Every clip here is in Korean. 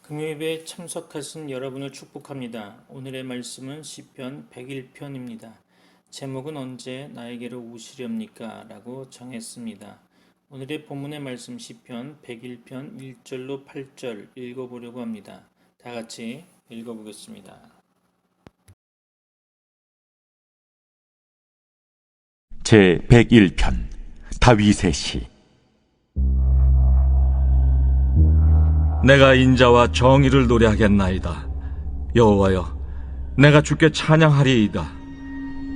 금요예배에 참석하신 여러분을 축복합니다. 오늘의 말씀은 시편 101편입니다. 제목은 언제 나에게로 오시렵니까? 라고 정했습니다. 오늘의 본문의 말씀 시편 101편 1절로 8절 읽어보려고 합니다. 다 같이 읽어보겠습니다. 제 101편 다윗의 시. 내가 인자와 정의를 노래하겠나이다. 여호와여, 내가 주께 찬양하리이다.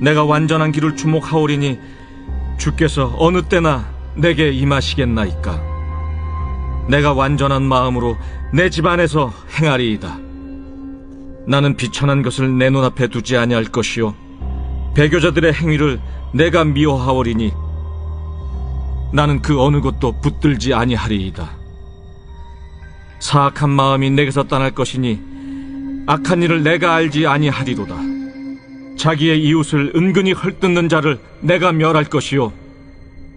내가 완전한 길을 주목하오리니 주께서 어느 때나 내게 임하시겠나이까. 내가 완전한 마음으로 내 집 안에서 행하리이다. 나는 비천한 것을 내 눈앞에 두지 아니할 것이요 배교자들의 행위를 내가 미워하오리니 나는 그 어느 것도 붙들지 아니하리이다. 사악한 마음이 내게서 떠날 것이니 악한 일을 내가 알지 아니하리로다. 자기의 이웃을 은근히 헐뜯는 자를 내가 멸할 것이요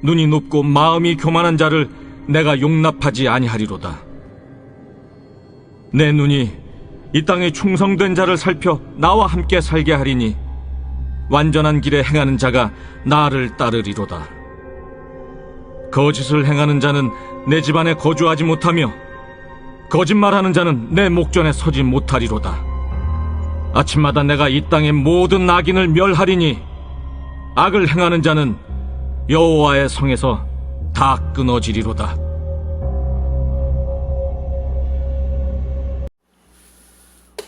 눈이 높고 마음이 교만한 자를 내가 용납하지 아니하리로다. 내 눈이 이 땅에 충성된 자를 살펴 나와 함께 살게 하리니 완전한 길에 행하는 자가 나를 따르리로다. 거짓을 행하는 자는 내 집안에 거주하지 못하며 거짓말하는 자는 내 목전에 서지 못하리로다. 아침마다 내가 이 땅의 모든 악인을 멸하리니 악을 행하는 자는 여호와의 성에서 다 끊어지리로다.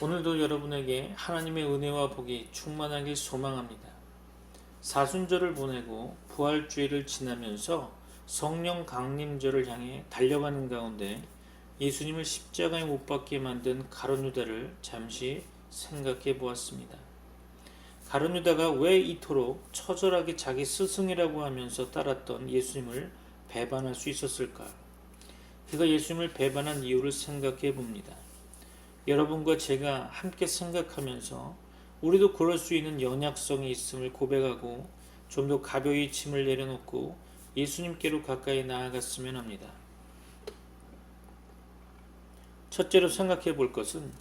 오늘도 여러분에게 하나님의 은혜와 복이 충만하길 소망합니다. 사순절을 보내고 부활주일을 지나면서 성령 강림절을 향해 달려가는 가운데 예수님을 십자가에 못 박게 만든 가룟 유다를 잠시 생각해 보았습니다. 가룟 유다가 왜 이토록 처절하게 자기 스승이라고 하면서 따랐던 예수님을 배반할 수 있었을까? 그가 예수님을 배반한 이유를 생각해 봅니다. 여러분과 제가 함께 생각하면서 우리도 그럴 수 있는 연약성이 있음을 고백하고 좀 더 가벼이 짐을 내려놓고 예수님께로 가까이 나아갔으면 합니다. 첫째로 생각해 볼 것은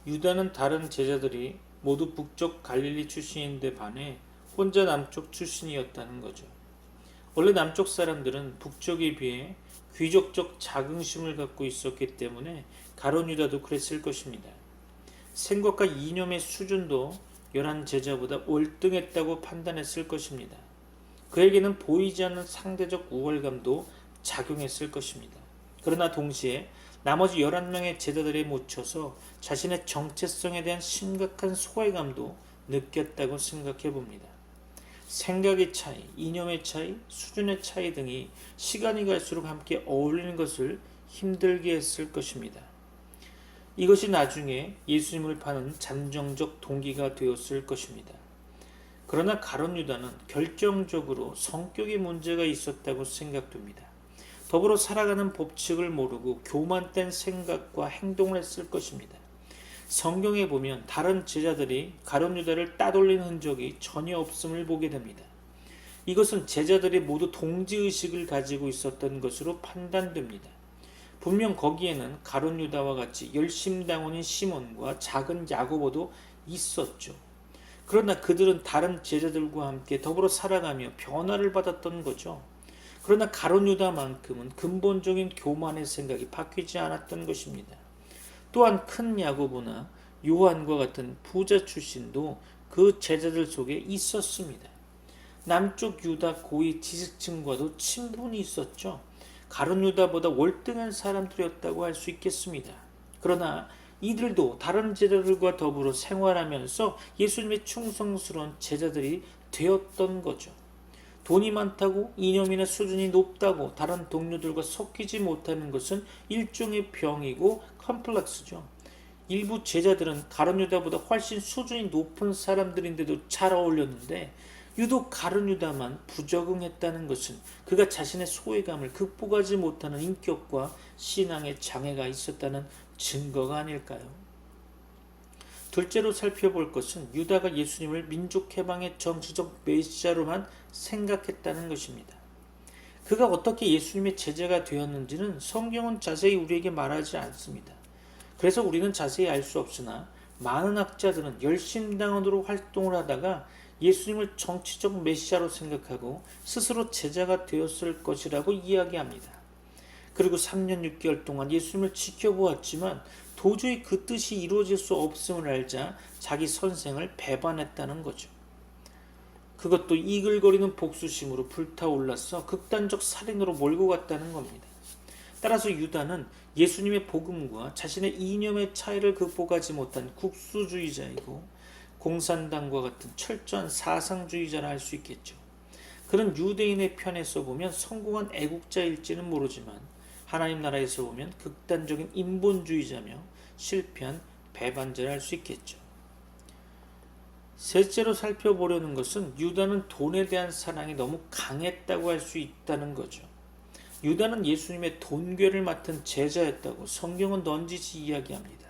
유다는 다른 제자들이 모두 북쪽 갈릴리 출신인데 반해 혼자 남쪽 출신이었다는 거죠. 원래 남쪽 사람들은 북쪽에 비해 귀족적 자긍심을 갖고 있었기 때문에 가룟 유다도 그랬을 것입니다. 생각과 이념의 수준도 11 제자보다 월등했다고 판단했을 것입니다. 그에게는 보이지 않는 상대적 우월감도 작용했을 것입니다. 그러나 동시에 나머지 11명의 제자들에 묻혀서 자신의 정체성에 대한 심각한 소외감도 느꼈다고 생각해 봅니다. 생각의 차이, 이념의 차이, 수준의 차이 등이 시간이 갈수록 함께 어울리는 것을 힘들게 했을 것입니다. 이것이 나중에 예수님을 파는 잠정적 동기가 되었을 것입니다. 그러나 가룟 유다는 결정적으로 성격의 문제가 있었다고 생각됩니다. 더불어 살아가는 법칙을 모르고 교만된 생각과 행동을 했을 것입니다. 성경에 보면 다른 제자들이 가룟 유다를 따돌린 흔적이 전혀 없음을 보게 됩니다. 이것은 제자들이 모두 동지의식을 가지고 있었던 것으로 판단됩니다. 분명 거기에는 가룟 유다와 같이 열심당원인 시몬과 작은 야고보도 있었죠. 그러나 그들은 다른 제자들과 함께 더불어 살아가며 변화를 받았던 거죠. 그러나 가룟 유다만큼은 근본적인 교만의 생각이 바뀌지 않았던 것입니다. 또한 큰 야고보나 요한과 같은 부자 출신도 그 제자들 속에 있었습니다. 남쪽 유다 고위 지식층과도 친분이 있었죠. 가룟 유다보다 월등한 사람들이었다고 할 수 있겠습니다. 그러나 이들도 다른 제자들과 더불어 생활하면서 예수님의 충성스러운 제자들이 되었던 거죠. 돈이 많다고 이념이나 수준이 높다고 다른 동료들과 섞이지 못하는 것은 일종의 병이고 컴플렉스죠. 일부 제자들은 가룟 유다보다 훨씬 수준이 높은 사람들인데도 잘 어울렸는데 유독 가룟 유다만 부적응했다는 것은 그가 자신의 소외감을 극복하지 못하는 인격과 신앙의 장애가 있었다는 증거가 아닐까요? 둘째로 살펴볼 것은 유다가 예수님을 민족해방의 정치적 메시아로만 생각했다는 것입니다. 그가 어떻게 예수님의 제자가 되었는지는 성경은 자세히 우리에게 말하지 않습니다. 그래서 우리는 자세히 알 수 없으나 많은 학자들은 열심당원으로 활동을 하다가 예수님을 정치적 메시아로 생각하고 스스로 제자가 되었을 것이라고 이야기합니다. 그리고 3년 6개월 동안 예수님을 지켜보았지만 도저히 그 뜻이 이루어질 수 없음을 알자 자기 선생을 배반했다는 거죠. 그것도 이글거리는 복수심으로 불타올라서 극단적 살인으로 몰고 갔다는 겁니다. 따라서 유다는 예수님의 복음과 자신의 이념의 차이를 극복하지 못한 국수주의자이고 공산당과 같은 철저한 사상주의자라 할 수 있겠죠. 그는 유대인의 편에서 보면 성공한 애국자일지는 모르지만 하나님 나라에서 보면 극단적인 인본주의자며 실패한 배반자라 할 수 있겠죠. 셋째로 살펴보려는 것은 유다는 돈에 대한 사랑이 너무 강했다고 할 수 있다는 거죠. 유다는 예수님의 돈괴를 맡은 제자였다고 성경은 넌지시 이야기합니다.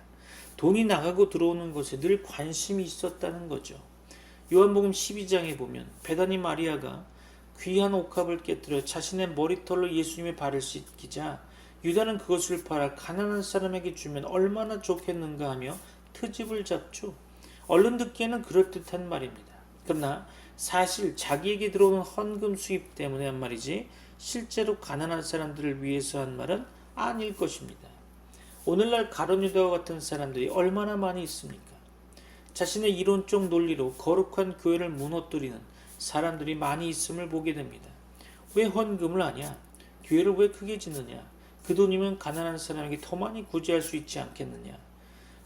돈이 나가고 들어오는 것에 늘 관심이 있었다는 거죠. 요한복음 12장에 보면 베다니 마리아가 귀한 옥합을 깨뜨려 자신의 머리털로 예수님의 발을 씻기자 유다는 그것을 팔아 가난한 사람에게 주면 얼마나 좋겠는가 하며 트집을 잡죠. 얼른 듣기에는 그럴듯한 말입니다. 그러나 사실 자기에게 들어오는 헌금 수입 때문에 한 말이지 실제로 가난한 사람들을 위해서 한 말은 아닐 것입니다. 오늘날 가룟 유다와 같은 사람들이 얼마나 많이 있습니까? 자신의 이론적 논리로 거룩한 교회를 무너뜨리는 사람들이 많이 있음을 보게 됩니다. 왜 헌금을 하냐? 교회를 왜 크게 짓느냐? 그 돈이면 가난한 사람에게 더 많이 구제할 수 있지 않겠느냐?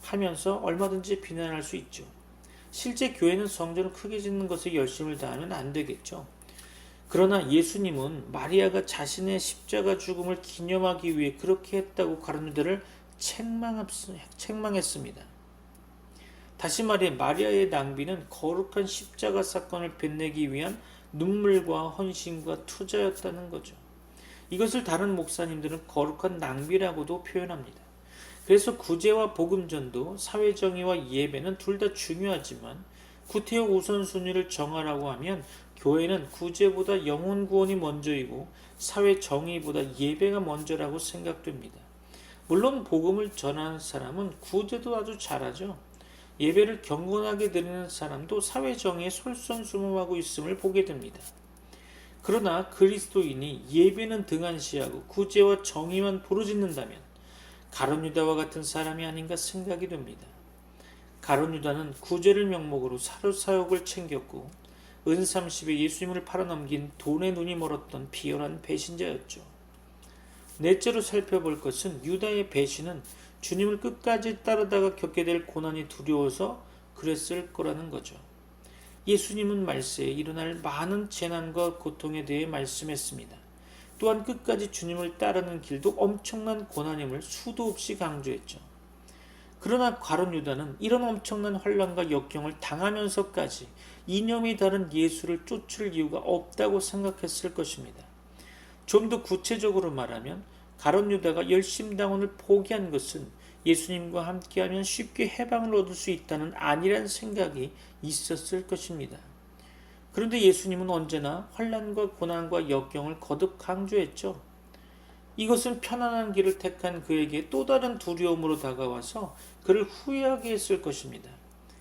하면서 얼마든지 비난할 수 있죠. 실제 교회는 성전을 크게 짓는 것에 열심을 다하면 안 되겠죠. 그러나 예수님은 마리아가 자신의 십자가 죽음을 기념하기 위해 그렇게 했다고 가룟 유다를 책망했습니다. 다시 말해 마리아의 낭비는 거룩한 십자가 사건을 빛내기 위한 눈물과 헌신과 투자였다는 거죠. 이것을 다른 목사님들은 거룩한 낭비라고도 표현합니다. 그래서 구제와 복음전도 사회정의와 예배는 둘 다 중요하지만 구태여 우선순위를 정하라고 하면 교회는 구제보다 영혼 구원이 먼저이고 사회정의보다 예배가 먼저라고 생각됩니다. 물론 복음을 전하는 사람은 구제도 아주 잘하죠. 예배를 경건하게 드리는 사람도 사회정의에 솔선수범하고 있음을 보게 됩니다. 그러나 그리스도인이 예배는 등한시하고 구제와 정의만 부르짖는다면 가룟 유다와 같은 사람이 아닌가 생각이 됩니다. 가룟 유다는 구제를 명목으로 사료사욕을 챙겼고 은30에 예수님을 팔아넘긴 돈에 눈이 멀었던 비열한 배신자였죠. 넷째로 살펴볼 것은 유다의 배신은 주님을 끝까지 따르다가 겪게 될 고난이 두려워서 그랬을 거라는 거죠. 예수님은 말세에 일어날 많은 재난과 고통에 대해 말씀했습니다. 또한 끝까지 주님을 따르는 길도 엄청난 고난임을 수도 없이 강조했죠. 그러나 가룟 유다는 이런 엄청난 환난과 역경을 당하면서까지 이념이 다른 예수를 쫓을 이유가 없다고 생각했을 것입니다. 좀 더 구체적으로 말하면 가룟 유다가 열심당원을 포기한 것은 예수님과 함께하면 쉽게 해방을 얻을 수 있다는 안일한 생각이 있었을 것입니다. 그런데 예수님은 언제나 환난과 고난과 역경을 거듭 강조했죠. 이것은 편안한 길을 택한 그에게 또 다른 두려움으로 다가와서 그를 후회하게 했을 것입니다.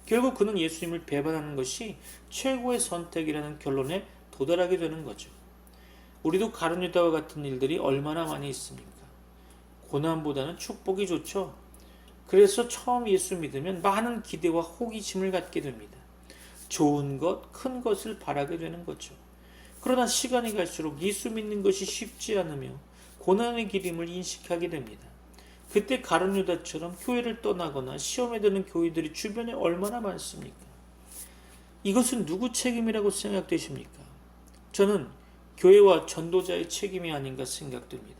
결국 그는 예수님을 배반하는 것이 최고의 선택이라는 결론에 도달하게 되는 거죠. 우리도 가룟 유다와 같은 일들이 얼마나 많이 있습니까? 고난보다는 축복이 좋죠. 그래서 처음 예수 믿으면 많은 기대와 호기심을 갖게 됩니다. 좋은 것, 큰 것을 바라게 되는 거죠. 그러나 시간이 갈수록 예수 믿는 것이 쉽지 않으며 고난의 길임을 인식하게 됩니다. 그때 가룟 유다처럼 교회를 떠나거나 시험에 드는 교회들이 주변에 얼마나 많습니까? 이것은 누구 책임이라고 생각되십니까? 저는 교회와 전도자의 책임이 아닌가 생각됩니다.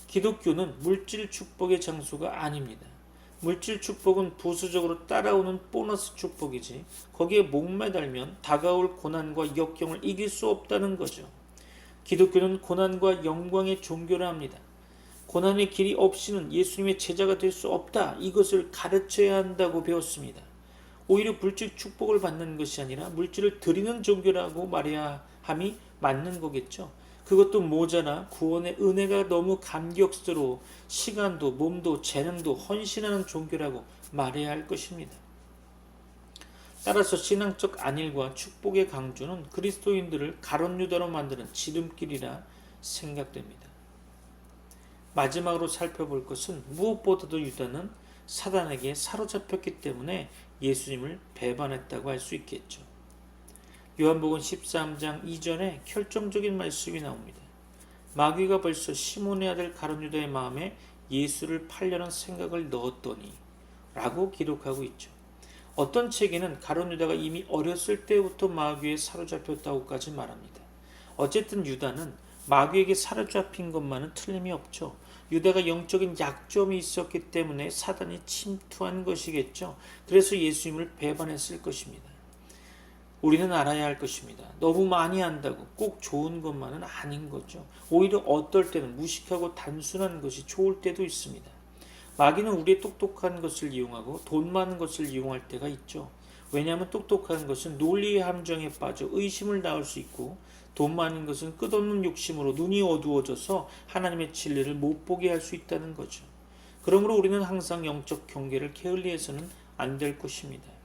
기독교는 물질 축복의 장소가 아닙니다. 물질 축복은 부수적으로 따라오는 보너스 축복이지 거기에 목매달면 다가올 고난과 역경을 이길 수 없다는 거죠. 기독교는 고난과 영광의 종교라 합니다. 고난의 길이 없이는 예수님의 제자가 될 수 없다. 이것을 가르쳐야 한다고 배웠습니다. 오히려 물질 축복을 받는 것이 아니라 물질을 드리는 종교라고 말해야 함이 맞는 거겠죠. 그것도 모자라 구원의 은혜가 너무 감격스러워 시간도 몸도 재능도 헌신하는 종교라고 말해야 할 것입니다. 따라서 신앙적 안일과 축복의 강조는 그리스도인들을 가롯유다로 만드는 지름길이라 생각됩니다. 마지막으로 살펴볼 것은 무엇보다도 유다는 사단에게 사로잡혔기 때문에 예수님을 배반했다고 할 수 있겠죠. 요한복음 13장 2절에 결정적인 말씀이 나옵니다. 마귀가 벌써 시몬의 아들 가룟유다의 마음에 예수를 팔려는 생각을 넣었더니 라고 기록하고 있죠. 어떤 책에는 가룟유다가 이미 어렸을 때부터 마귀에 사로잡혔다고까지 말합니다. 어쨌든 유다는 마귀에게 사로잡힌 것만은 틀림이 없죠. 유다가 영적인 약점이 있었기 때문에 사단이 침투한 것이겠죠. 그래서 예수님을 배반했을 것입니다. 우리는 알아야 할 것입니다. 너무 많이 안다고 꼭 좋은 것만은 아닌 거죠. 오히려 어떨 때는 무식하고 단순한 것이 좋을 때도 있습니다. 마귀는 우리의 똑똑한 것을 이용하고 돈 많은 것을 이용할 때가 있죠. 왜냐하면 똑똑한 것은 논리의 함정에 빠져 의심을 낳을 수 있고 돈 많은 것은 끝없는 욕심으로 눈이 어두워져서 하나님의 진리를 못 보게 할 수 있다는 거죠. 그러므로 우리는 항상 영적 경계를 게을리해서는 안 될 것입니다.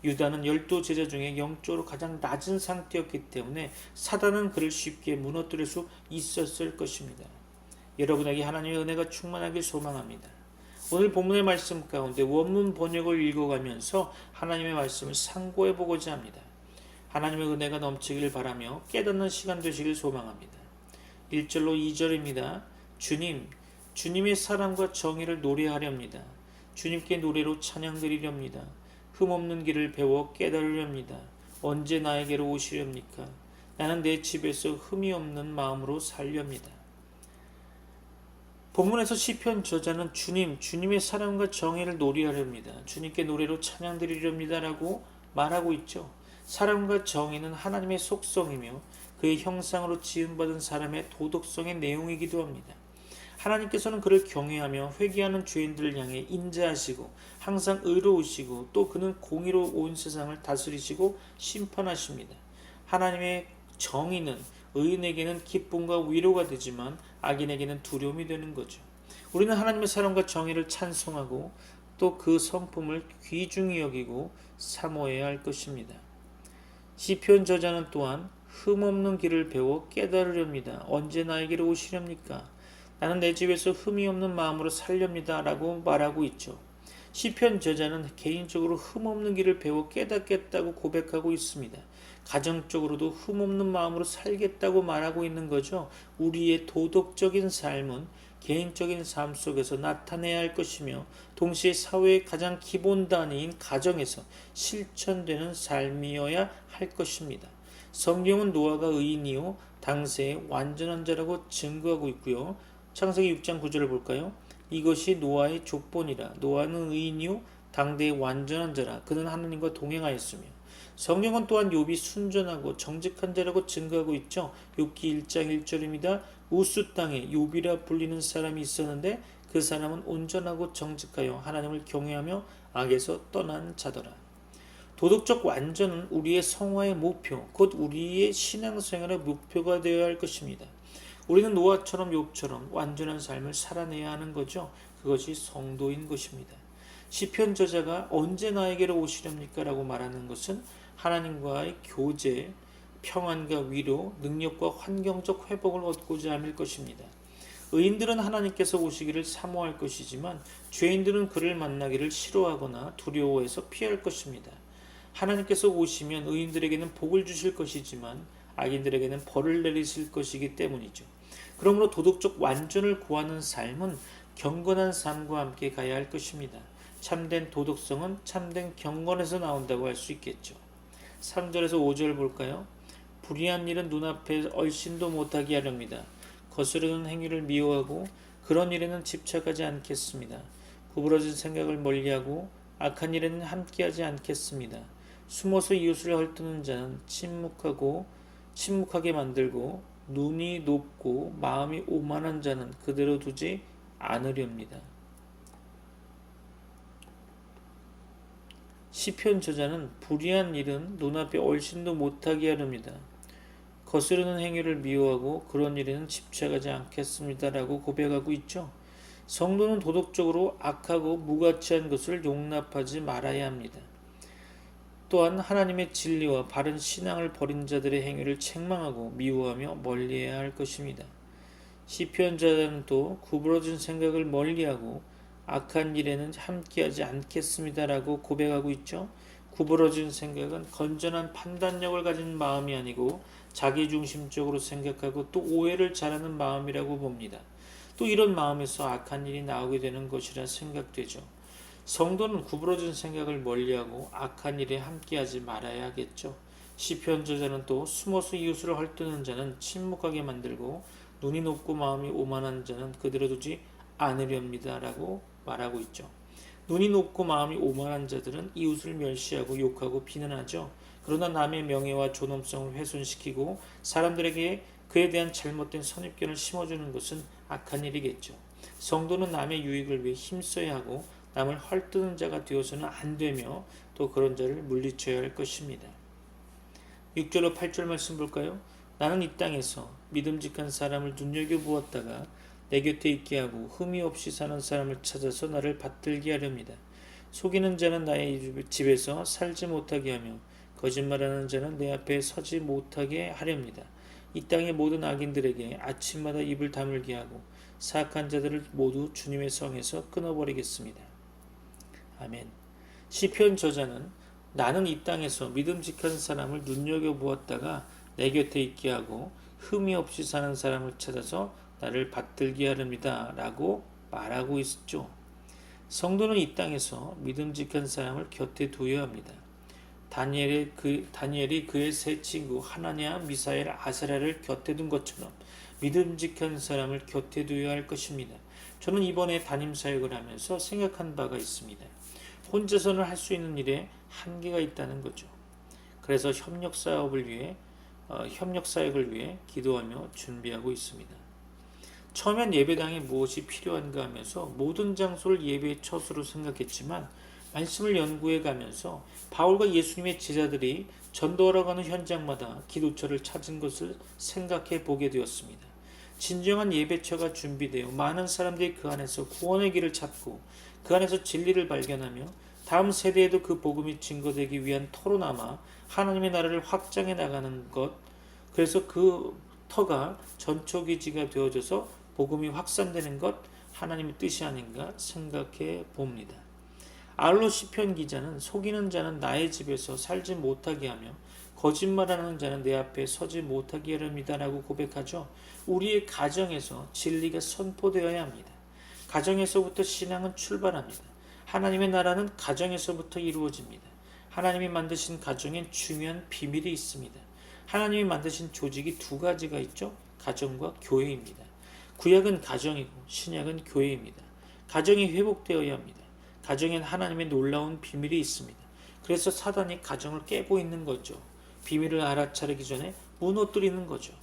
유다는 12제자 중에 영적으로 가장 낮은 상태였기 때문에 사단은 그를 쉽게 무너뜨릴 수 있었을 것입니다. 여러분에게 하나님의 은혜가 충만하길 소망합니다. 오늘 본문의 말씀 가운데 원문 번역을 읽어가면서 하나님의 말씀을 상고해 보고자 합니다. 하나님의 은혜가 넘치길 바라며 깨닫는 시간 되시길 소망합니다. 1절로 2절입니다. 주님의 사랑과 정의를 노래하렵니다. 주님께 노래로 찬양드리렵니다. 흠없는 길을 배워 깨달으렵니다. 언제 나에게로 오시렵니까? 나는 내 집에서 흠이 없는 마음으로 살렵니다. 본문에서 시편 저자는 주님의 사랑과 정의를 노래하렵니다. 주님께 노래로 찬양드리렵니다 라고 말하고 있죠. 사랑과 정의는 하나님의 속성이며 그의 형상으로 지음받은 사람의 도덕성의 내용이기도 합니다. 하나님께서는 그를 경외하며 회개하는 죄인들을 향해 인자하시고 항상 의로우시고 또 그는 공의로 온 세상을 다스리시고 심판하십니다. 하나님의 정의는 의인에게는 기쁨과 위로가 되지만 악인에게는 두려움이 되는 거죠. 우리는 하나님의 사랑과 정의를 찬송하고 또 그 성품을 귀중히 여기고 사모해야 할 것입니다. 시편 저자는 또한 흠없는 길을 배워 깨달으렵니다. 언제 나에게로 오시렵니까? 나는 내 집에서 흠이 없는 마음으로 살렵니다 라고 말하고 있죠. 시편 저자는 개인적으로 흠없는 길을 배워 깨닫겠다고 고백하고 있습니다. 가정적으로도 흠없는 마음으로 살겠다고 말하고 있는 거죠. 우리의 도덕적인 삶은 개인적인 삶 속에서 나타내야 할 것이며 동시에 사회의 가장 기본 단위인 가정에서 실천되는 삶이어야 할 것입니다. 성경은 노아가 의인이요 당세의 완전한 자라고 증거하고 있고요. 창세기 6장 9절을 볼까요? 이것이 노아의 족본이라. 노아는 의인이요 당대의 완전한 자라. 그는 하나님과 동행하였으며. 성경은 또한 욥이 순전하고 정직한 자라고 증거하고 있죠. 욥기 1장 1절입니다. 우스 땅에 욥이라 불리는 사람이 있었는데 그 사람은 온전하고 정직하여 하나님을 경외하며 악에서 떠난 자더라. 도덕적 완전은 우리의 성화의 목표, 곧 우리의 신앙생활의 목표가 되어야 할 것입니다. 우리는 노아처럼 욥처럼 완전한 삶을 살아내야 하는 거죠. 그것이 성도인 것입니다. 시편 저자가 언제 나에게로 오시렵니까? 라고 말하는 것은 하나님과의 교제, 평안과 위로, 능력과 환경적 회복을 얻고자 함일 것입니다. 의인들은 하나님께서 오시기를 사모할 것이지만 죄인들은 그를 만나기를 싫어하거나 두려워해서 피할 것입니다. 하나님께서 오시면 의인들에게는 복을 주실 것이지만 악인들에게는 벌을 내리실 것이기 때문이죠. 그러므로 도덕적 완전을 구하는 삶은 경건한 삶과 함께 가야 할 것입니다. 참된 도덕성은 참된 경건에서 나온다고 할 수 있겠죠. 3절에서 5절 볼까요? 불의한 일은 눈앞에 얼씬도 못하게 하렵니다. 거스르는 행위를 미워하고 그런 일에는 집착하지 않겠습니다. 구부러진 생각을 멀리하고 악한 일에는 함께하지 않겠습니다. 숨어서 이웃을 헐뜯는 자는 침묵하게 만들고 눈이 높고 마음이 오만한 자는 그대로 두지 않으렵니다. 시편 저자는 불의한 일은 눈앞에 얼씬도 못하게 하렵니다. 거스르는 행위를 미워하고 그런 일에는 집착하지 않겠습니다라고 고백하고 있죠. 성도는 도덕적으로 악하고 무가치한 것을 용납하지 말아야 합니다. 또한 하나님의 진리와 바른 신앙을 버린 자들의 행위를 책망하고 미워하며 멀리해야 할 것입니다. 시편자는 또 구부러진 생각을 멀리하고 악한 일에는 함께하지 않겠습니다라고 고백하고 있죠. 구부러진 생각은 건전한 판단력을 가진 마음이 아니고 자기중심적으로 생각하고 또 오해를 잘하는 마음이라고 봅니다. 또 이런 마음에서 악한 일이 나오게 되는 것이라 생각되죠. 성도는 구부러진 생각을 멀리하고 악한 일에 함께하지 말아야 하겠죠. 시편 저자는 또 숨어서 이웃을 헐뜯는 자는 침묵하게 만들고 눈이 높고 마음이 오만한 자는 그대로 두지 않으렵니다 라고 말하고 있죠. 눈이 높고 마음이 오만한 자들은 이웃을 멸시하고 욕하고 비난하죠. 그러나 남의 명예와 존엄성을 훼손시키고 사람들에게 그에 대한 잘못된 선입견을 심어주는 것은 악한 일이겠죠. 성도는 남의 유익을 위해 힘써야 하고 남을 헐뜯는 자가 되어서는 안 되며 또 그런 자를 물리쳐야 할 것입니다. 6절로 8절 말씀 볼까요? 나는 이 땅에서 믿음직한 사람을 눈여겨보았다가 내 곁에 있게 하고 흠이 없이 사는 사람을 찾아서 나를 받들게 하렵니다. 속이는 자는 나의 집에서 살지 못하게 하며 거짓말하는 자는 내 앞에 서지 못하게 하렵니다. 이 땅의 모든 악인들에게 아침마다 입을 다물게 하고 사악한 자들을 모두 주님의 성에서 끊어버리겠습니다. 아멘. 시편 저자는 나는 이 땅에서 믿음직한 사람을 눈여겨보았다가 내 곁에 있게 하고 흠이 없이 사는 사람을 찾아서 나를 받들게 하렵니다 라고 말하고 있죠. 성도는 이 땅에서 믿음직한 사람을 곁에 두어야 합니다. 다니엘이 그의 세 친구 하나냐, 미사엘, 아사랴를 곁에 둔 것처럼 믿음직한 사람을 곁에 두어야 할 것입니다. 저는 이번에 담임 사역을 하면서 생각한 바가 있습니다. 혼자서는 할 수 있는 일에 한계가 있다는 거죠. 그래서 협력 사역을 위해 기도하며 준비하고 있습니다. 처음엔 예배당에 무엇이 필요한가 하면서 모든 장소를 예배의 처소로 생각했지만 말씀을 연구해 가면서 바울과 예수님의 제자들이 전도하러 가는 현장마다 기도처를 찾은 것을 생각해 보게 되었습니다. 진정한 예배처가 준비되어 많은 사람들이 그 안에서 구원의 길을 찾고 그 안에서 진리를 발견하며 다음 세대에도 그 복음이 증거되기 위한 터로 남아 하나님의 나라를 확장해 나가는 것, 그래서 그 터가 전초기지가 되어져서 복음이 확산되는 것, 하나님의 뜻이 아닌가 생각해 봅니다. 아울러 시편 기자는 속이는 자는 나의 집에서 살지 못하게 하며 거짓말하는 자는 내 앞에 서지 못하게 하렵니다 라고 고백하죠. 우리의 가정에서 진리가 선포되어야 합니다. 가정에서부터 신앙은 출발합니다. 하나님의 나라는 가정에서부터 이루어집니다. 하나님이 만드신 가정엔 중요한 비밀이 있습니다. 하나님이 만드신 조직이 두 가지가 있죠. 가정과 교회입니다. 구약은 가정이고 신약은 교회입니다. 가정이 회복되어야 합니다. 가정엔 하나님의 놀라운 비밀이 있습니다. 그래서 사단이 가정을 깨고 있는 거죠. 비밀을 알아차리기 전에 무너뜨리는 거죠.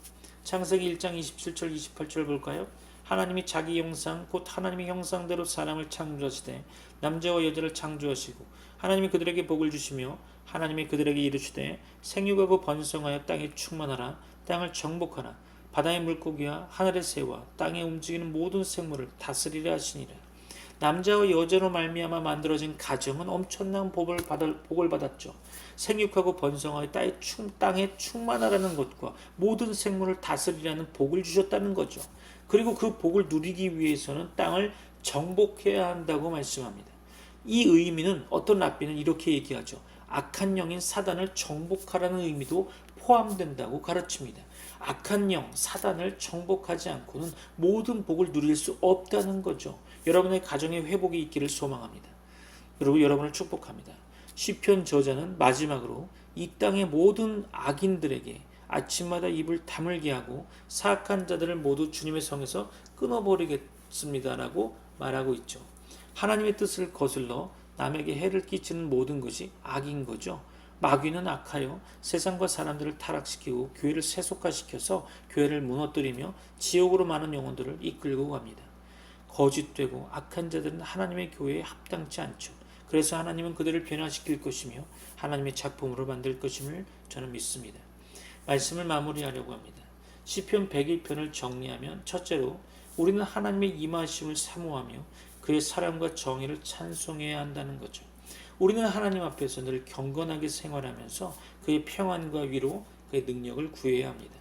창세기 1장 27절 28절 볼까요? 하나님이 자기 형상 곧 하나님의 형상대로 사람을 창조하시되 남자와 여자를 창조하시고 하나님이 그들에게 복을 주시며 하나님이 그들에게 이르시되 생육하고 번성하여 땅에 충만하라 땅을 정복하라 바다의 물고기와 하늘의 새와 땅에 움직이는 모든 생물을 다스리라 하시니라. 남자와 여자로 말미암아 만들어진 가정은 엄청난 복을 받았죠. 생육하고 번성하여 땅에 충만하라는 것과 모든 생물을 다스리라는 복을 주셨다는 거죠. 그리고 그 복을 누리기 위해서는 땅을 정복해야 한다고 말씀합니다. 이 의미는 어떤 랍비는 이렇게 얘기하죠. 악한 영인 사단을 정복하라는 의미도 포함된다고 가르칩니다. 악한 영, 사단을 정복하지 않고는 모든 복을 누릴 수 없다는 거죠. 여러분의 가정의 회복이 있기를 소망합니다. 그리고 여러분을 축복합니다. 시편 저자는 마지막으로 이 땅의 모든 악인들에게 아침마다 입을 다물게 하고 사악한 자들을 모두 주님의 성에서 끊어버리겠습니다라고 말하고 있죠. 하나님의 뜻을 거슬러 남에게 해를 끼치는 모든 것이 악인 거죠. 마귀는 악하여 세상과 사람들을 타락시키고 교회를 세속화시켜서 교회를 무너뜨리며 지옥으로 많은 영혼들을 이끌고 갑니다. 거짓되고 악한 자들은 하나님의 교회에 합당치 않죠. 그래서 하나님은 그들을 변화시킬 것이며 하나님의 작품으로 만들 것임을 저는 믿습니다. 말씀을 마무리하려고 합니다. 시편 101편을 정리하면 첫째로 우리는 하나님의 임하심을 사모하며 그의 사랑과 정의를 찬송해야 한다는 거죠. 우리는 하나님 앞에서 늘 경건하게 생활하면서 그의 평안과 위로, 그의 능력을 구해야 합니다.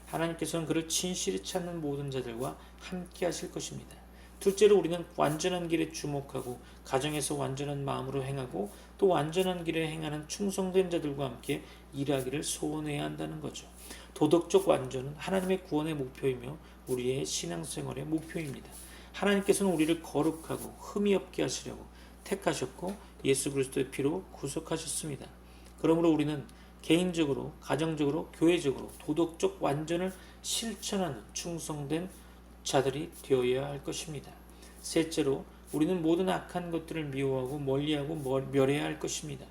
하나님께서는 그를 진실히 찾는 모든 자들과 함께 하실 것입니다. 둘째로 우리는 완전한 길에 주목하고 가정에서 완전한 마음으로 행하고 또 완전한 길에 행하는 충성된 자들과 함께 일하기를 소원해야 한다는 거죠. 도덕적 완전은 하나님의 구원의 목표이며 우리의 신앙생활의 목표입니다. 하나님께서는 우리를 거룩하고 흠이 없게 하시려고 택하셨고 예수 그리스도의 피로 구속하셨습니다. 그러므로 우리는 개인적으로, 가정적으로, 교회적으로 도덕적 완전을 실천하는 충성된 자들이 되어야 할 것입니다. 셋째로 우리는 모든 악한 것들을 미워하고 멀리하고 멸해야 할 것입니다.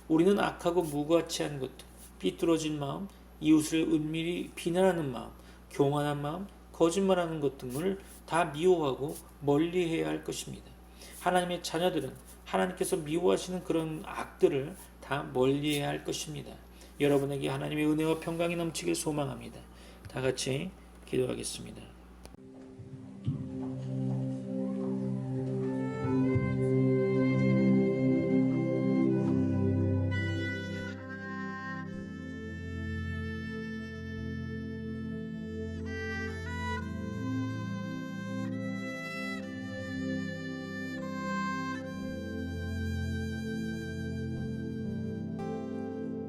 우리는 악하고 무가치한 것들, 삐뚤어진 마음, 이웃을 은밀히 비난하는 마음, 교만한 마음, 거짓말하는 것 등을 다 미워하고 멀리해야 할 것입니다. 하나님의 자녀들은 하나님께서 미워하시는 그런 악들을 다 멀리해야 할 것입니다. 여러분에게 하나님의 은혜와 평강이 넘치길 소망합니다. 다 같이 기도하겠습니다.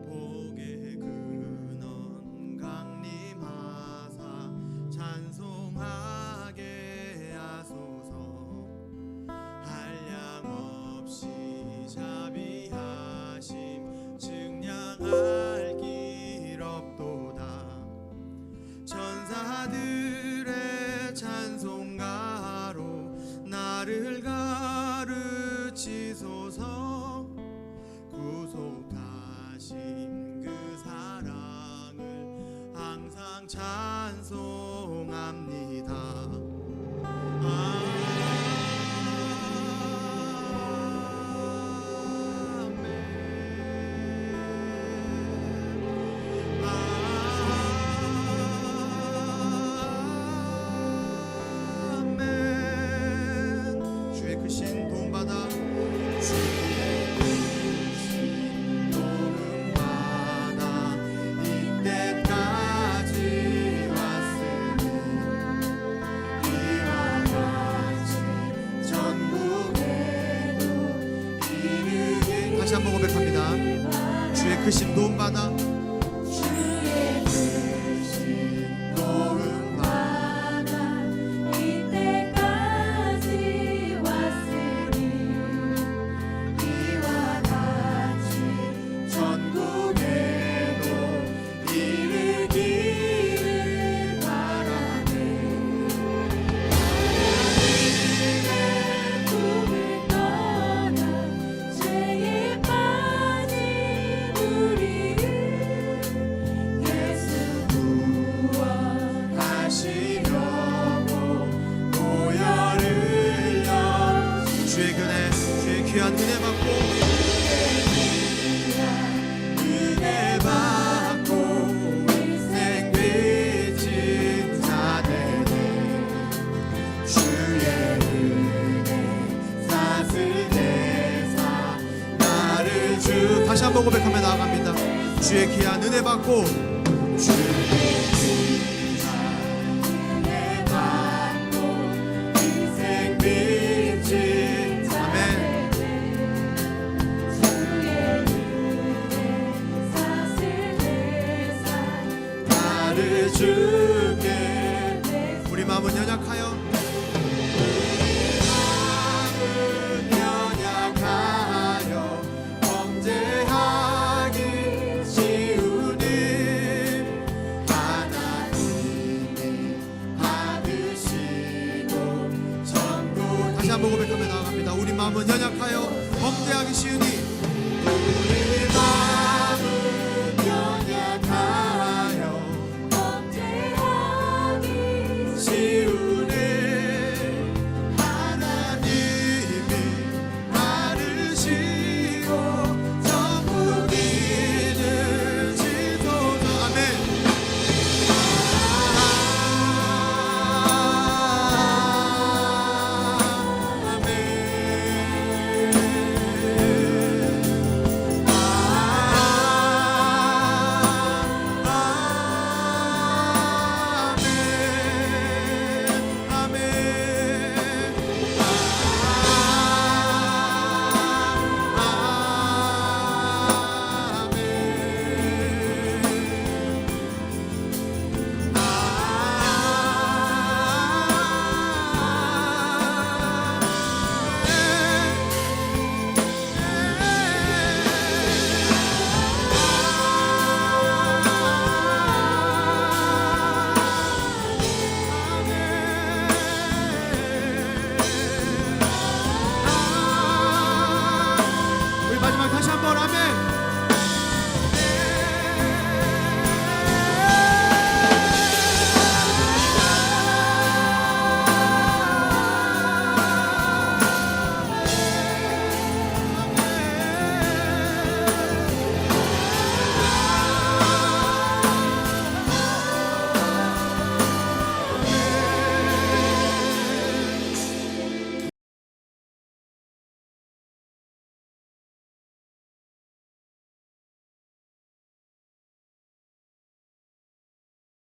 복의 근원 강림하사 찬송하게 하소서. 한량없이 자비하심 증량할 길 없도다. 천사들의 찬송가로 나를 가르치소서. 구속하신 그 사랑을 항상 찬송합니다. 아멘. 주의 크신 도움받아 다시 한번 고백합니다. 주의 크신 도움받아 주의 크신 도움받아 이때까지 왔으니 이와 같이 전국에도 이르기를 바라네. 꿈을 떠나 죄에 빠진 우리를 예수 구원하시려고 보혈을 흘려 주의 은혜, 주의 귀한 은혜 받고 인생 빚진 자들을 주의 은혜 사슬 내사 나를 주 다시 한번 고백하며 나아갑니다. 주의 귀한 은혜 받고 주의 귀한 은혜 받고 인생 빚진 아멘. 나를 주께 우리 마음은 연약하여 범죄하기 쉬우니 하나님이 받으시고 전부 다시 한번 고백하며 나아갑니다. 우리 마음은 연약하여 범죄하기 쉬우니 우리 마음